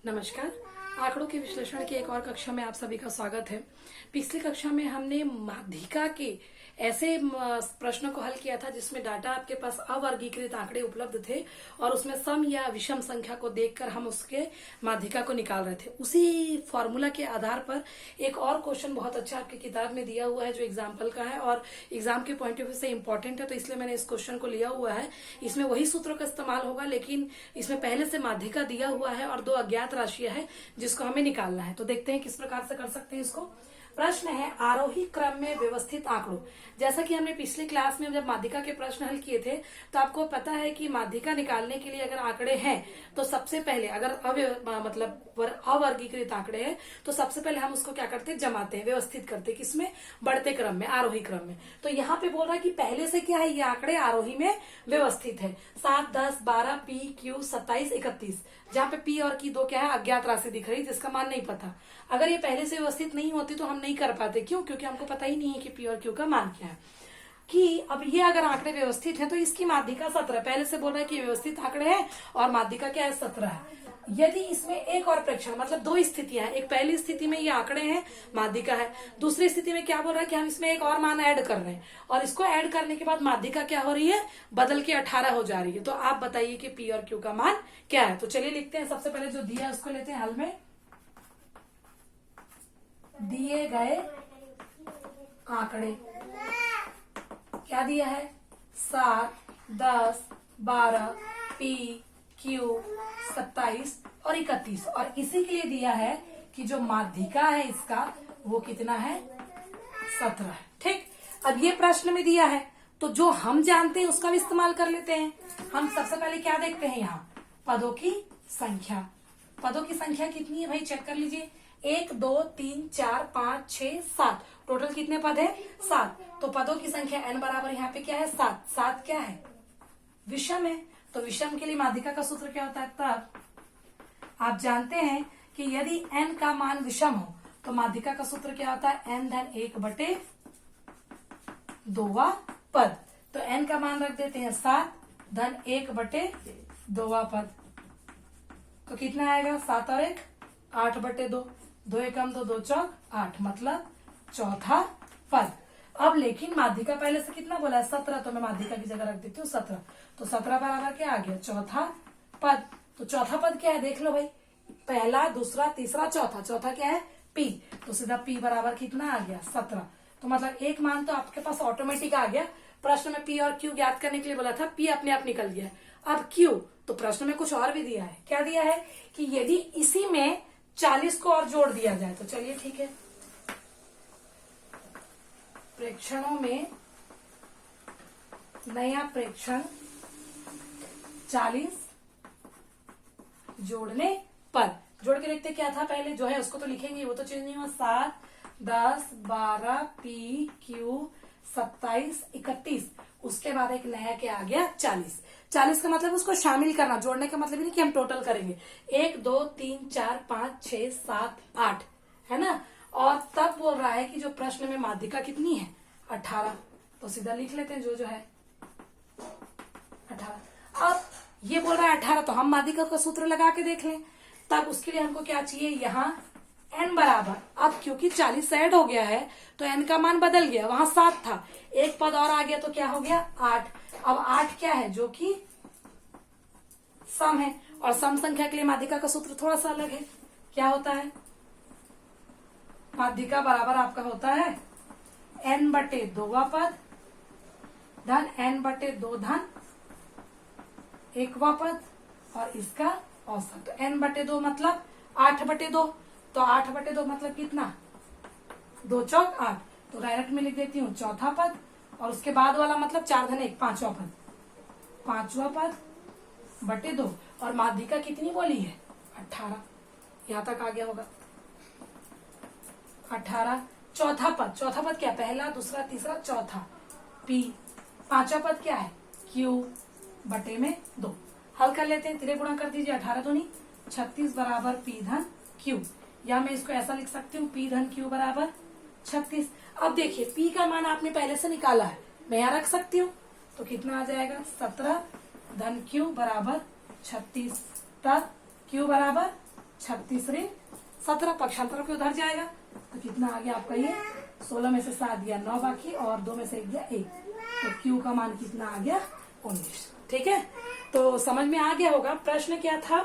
नमस्कार। आंकड़ों के विश्लेषण की एक और कक्षा में आप सभी का स्वागत है। पिछली कक्षा में हमने माध्यिका के ऐसे प्रश्नों को हल किया था जिसमें डाटा आपके पास अवर्गीकृत आंकड़े उपलब्ध थे और उसमें सम या विषम संख्या को देखकर हम उसके माध्यिका को निकाल रहे थे। उसी फॉर्मूला के आधार पर एक और क्वेश्चन बहुत अच्छा आपकी किताब में दिया हुआ है जो एग्जाम्पल का है और एग्जाम के पॉइंट ऑफ व्यू से इंपॉर्टेंट है, तो इसलिए मैंने इस क्वेश्चन को लिया हुआ है। इसमें वही सूत्रों का इस्तेमाल होगा, लेकिन इसमें पहले से माध्यिका दिया हुआ है और दो अज्ञात राशियां है जिसको हमें निकालना है। तो देखते हैं किस प्रकार से कर सकते हैं इसको। प्रश्न है आरोही क्रम में व्यवस्थित आंकड़ों। जैसा कि हमने पिछली क्लास में जब माध्यिका के प्रश्न हल किए थे तो आपको पता है कि माध्यिका निकालने के लिए अगर आंकड़े हैं तो सबसे पहले अगर अवर्गीकृत आंकड़े हैं तो सबसे पहले हम उसको क्या करते हैं, जमाते हैं, व्यवस्थित करते हैं। किसमें? बढ़ते क्रम में, आरोही क्रम में। तो यहाँ पे बोल रहा है कि पहले से क्या है, ये आंकड़े आरोही में व्यवस्थित है। 7, 10, 12, पी, क्यू, 27, 31, जहाँ पे पी और की दो क्या है, अज्ञात राशि दिख रही है जिसका मान नहीं पता। अगर ये पहले से व्यवस्थित नहीं होती तो हम नहीं कर पाते। क्यों? क्योंकि हमको पता ही नहीं है कि पी और क्यू का मान क्या है। कि अब ये अगर आंकड़े व्यवस्थित हैं तो इसकी माध्यिका 17, पहले से बोल रहा है कि व्यवस्थित आंकड़े हैं और माध्यिका क्या है, 17 है। यदि इसमें एक और प्रेक्षण, मतलब दो स्थितियां हैं, एक पहली स्थिति में ये आंकड़े हैं, माध्यिका है, दूसरी स्थिति में क्या बोल रहा है कि हम इसमें एक और मान ऐड कर रहे हैं और इसको ऐड करने के बाद माध्यिका क्या हो रही है, बदल के 18 हो जा रही है। तो आप बताइए कि पी और क्यू का मान क्या है। तो चलिए लिखते हैं। सबसे पहले जो दिया है उसको लेते हैं हल में। दिए गए आंकड़े क्या दिया है, 7, 10, 12, पी, क्यू, 27 और 31, और इसी के लिए दिया है कि जो माध्यिका है इसका वो कितना है, 17 है। ठीक, अब ये प्रश्न में दिया है तो जो हम जानते हैं उसका भी इस्तेमाल कर लेते हैं। हम सबसे पहले क्या देखते हैं, यहाँ पदों की संख्या। पदों की संख्या कितनी है भाई, चेक कर लीजिए। 1, 2, 3, 4, 5, 6, 7, टोटल कितने पद है, 7। तो पदों की संख्या n बराबर यहाँ पे क्या है, 7। 7 क्या है, विषम है। तो विषम के लिए माध्यिका का सूत्र क्या होता है, तब आप जानते हैं कि यदि n का मान विषम हो तो माध्यिका का सूत्र क्या होता है, n धन 1/2 पद। तो n का मान रख देते हैं 7 धन 1/2 पद। तो कितना आएगा, 7 और 1 8/2, 2 एकम 2, 2 चौक 8, मतलब चौथा पद। अब लेकिन माध्यिका पहले से कितना बोला है, 17, तो मैं माध्यिका की जगह रख देती हूँ 17। तो 17 बराबर क्या आ गया, चौथा पद। तो चौथा पद क्या है, देख लो भाई, पहला, दूसरा, तीसरा, चौथा। चौथा क्या है, पी। तो सीधा पी बराबर कितना आ गया, 17। तो मतलब एक मान तो आपके पास ऑटोमेटिक आ गया। प्रश्न में पी और क्यू ज्ञात करने के लिए बोला था, पी अपने आप निकल गया। अब क्यू, तो प्रश्न में कुछ और भी दिया है। क्या दिया है कि यदि इसी में 40 को और जोड़ दिया जाए तो चलिए ठीक है, प्रेक्षणों में नया प्रेक्षण 40 जोड़ने पर। जोड़ के लिखते क्या था, पहले जो है उसको तो लिखेंगे, वो तो चेंज नहीं हुआ। 7, 10, 12, पी, क्यू, 27, 31, उसके बाद एक नया क्या आ गया, 40। 40 का मतलब उसको शामिल करना, जोड़ने का मतलब नहीं कि हम टोटल करेंगे। 1, 2, 3, 4, 5, 6, 7, 8 है ना। और तब बोल रहा है कि जो प्रश्न में माध्यिका कितनी है, 18। तो सीधा लिख लेते हैं जो है 18। अब ये बोल रहा है 18, तो हम माध्यिका का सूत्र लगा के देख लें। तब उसके लिए हमको क्या चाहिए, यहाँ n बराबर, अब क्योंकि 40 ऐड हो गया है तो n का मान बदल गया, वहां 7 था, एक पद और आ गया तो क्या हो गया, 8। अब 8 क्या है, जो कि सम है, और सम संख्या के लिए माध्यिका का सूत्र थोड़ा सा अलग है। क्या होता है, माध्यिका बराबर आपका होता है n/2 पद धन n/2 धन 1वां पद और इसका औसत। तो n/2 मतलब 8/2, तो 8/2 मतलब कितना, 2 चौक 8। तो डायरेक्ट में लिख देती हूँ चौथा पद, और उसके बाद वाला मतलब 4 धन 1 5वां पद, 5वां पद बटे 2। और माध्यिका कितनी बोली है, 18। यहां तक आ गया होगा 18। चौथा पद, चौथा पद क्या, पहला, दूसरा, तीसरा, चौथा, पी। 5वां पद क्या है, क्यू बटे में 2। हल कर लेते हैं, तिरे गुणा कर दीजिए, 18 दूनी 36 बराबर पी धन क्यू, या मैं इसको ऐसा लिख सकती हूँ, पी धन क्यू बराबर 36। अब देखिए पी का मान आपने पहले से निकाला है, मैं यहाँ रख सकती हूँ, तो कितना आ जाएगा, 17 धन क्यू बराबर 36, तब क्यू बराबर 36 × 17, पक्षांतर के उधर जाएगा तो कितना आ गया आपका ये 16 में से 7 गया 9 बाकी और 2 में से 1 गया 1, तो Q का मान कितना आ गया 19। ठीक है, तो समझ में आ गया होगा। प्रश्न क्या था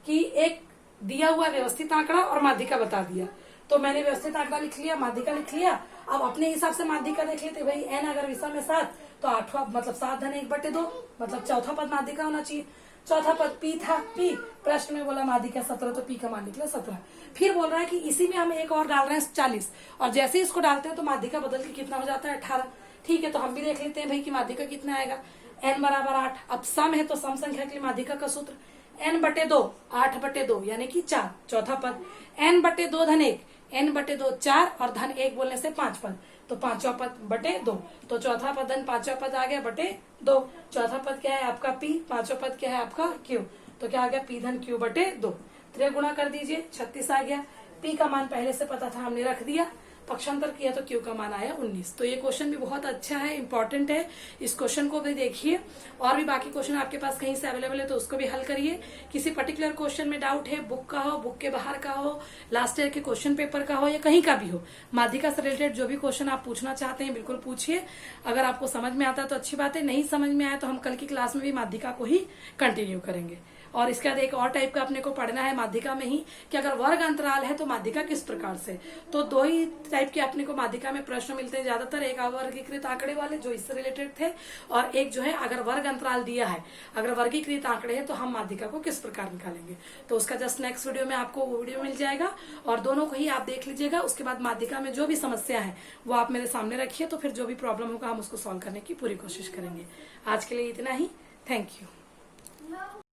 कि एक दिया हुआ व्यवस्थित आंकड़ा और माध्यिका बता दिया, तो मैंने व्यवस्थित आंकड़ा लिख लिया, माध्यिका लिख लिया। अब अपने हिसाब से माध्यिका देख लेते भाई, n अगर विषम में 7 तो 8वां मतलब 7-1/2 मतलब चौथा पद माध्यिका होना चाहिए। चौथा पद P था, P प्रश्न में बोला माध्यिका 17 तो P का मान निकला 17। फिर बोल रहा है कि इसी में हम एक और डाल रहे हैं 40, और जैसे ही इसको डालते हैं तो माध्यिका बदल के कितना हो जाता है 18। ठीक है, तो हम भी देख लेते हैं भाई कि माध्यिका कितना आएगा, n बराबर 8। अब सम है तो सम संख्या के लिए माध्यिका का सूत्र n/2 8/2 यानी कि 4। चौथा पद n/2 धन 1, n/2 4 और धन 1 बोलने से 5 पद, तो 5वां पद बटे 2, तो चौथा पद धन 5वां पद आ गया बटे 2। चौथा पद क्या है आपका P, 5वां पद क्या है आपका Q, तो क्या आ गया P धन Q बटे 2। त्रिगुणा कर दीजिए, 36 आ गया। P का मान पहले से पता था, हमने रख दिया, पक्षांतर किया तो Q का मान आया 19। तो ये क्वेश्चन भी बहुत अच्छा है, इंपॉर्टेंट है, इस क्वेश्चन को भी देखिए। और भी बाकी क्वेश्चन आपके पास कहीं से अवेलेबल है तो उसको भी हल करिए। किसी पर्टिकुलर क्वेश्चन में डाउट है, बुक का हो, बुक के बाहर का हो, लास्ट ईयर के क्वेश्चन पेपर का हो या कहीं का भी हो, माध्यिका से रिलेटेड जो भी क्वेश्चन आप पूछना चाहते हैं बिल्कुल पूछिए। अगर आपको समझ में आता है तो अच्छी बात है, नहीं समझ में आया तो हम कल की क्लास में भी माध्यिका को ही कंटिन्यू करेंगे। और इसके बाद एक और टाइप का अपने को पढ़ना है माध्यिका में ही कि अगर वर्ग अंतराल है तो माध्यिका किस प्रकार से। तो 2 ही टाइप के अपने को माध्यिका में प्रश्न मिलते हैं ज्यादातर, एक अवर्गीकृत आंकड़े वाले जो इससे रिलेटेड थे, और एक जो है अगर वर्ग अंतराल दिया है, अगर वर्गीकृत आंकड़े हैं तो हम माध्यिका को किस प्रकार निकालेंगे। तो उसका जस्ट नेक्स्ट वीडियो में आपको वो वीडियो मिल जाएगा, और दोनों को ही आप देख लीजिएगा। उसके बाद माध्यिका में जो भी समस्या है वो आप मेरे सामने रखिए, तो फिर जो भी प्रॉब्लम होगा हम उसको सॉल्व करने की पूरी कोशिश करेंगे। आज के लिए इतना ही, थैंक यू।